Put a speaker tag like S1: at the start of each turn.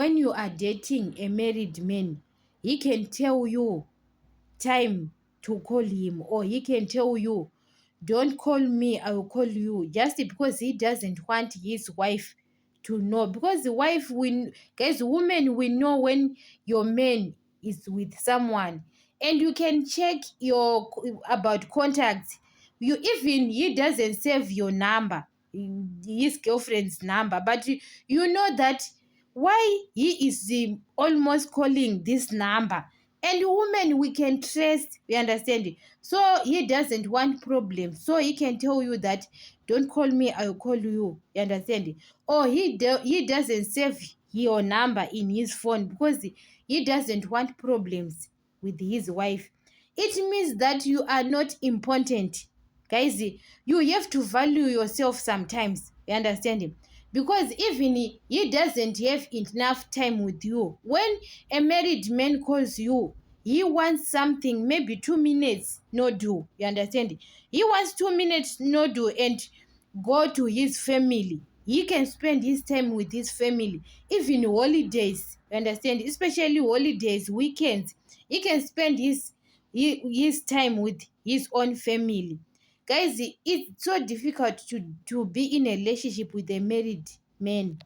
S1: when you are dating a married man, he can tell you time to call him, or he can tell you, don't call me, I will call you, just because he doesn't want his wife to know. Because the wife will, guys, women will know when your man is with someone. And you can check your about contacts. You even, he doesn't save your number, his girlfriend's number, but you know that why he is almost calling this number. And women, we can trust, we understand it. So he doesn't want problems, so he can tell you that, don't call me, I will call you understand it. Or he doesn't save your number in his phone because he doesn't want problems with his wife. It means that you are not important, guys. You have to value yourself sometimes, you understand him, because even he doesn't have enough time with you. When a married man calls you, he wants something, maybe 2 minutes no do, you understand, he wants 2 minutes no do, and go to his family. He can spend his time with his family, even holidays, you understand, especially holidays, weekends. He can spend his time with his own family. Guys, it's so difficult to be in a relationship with a married man.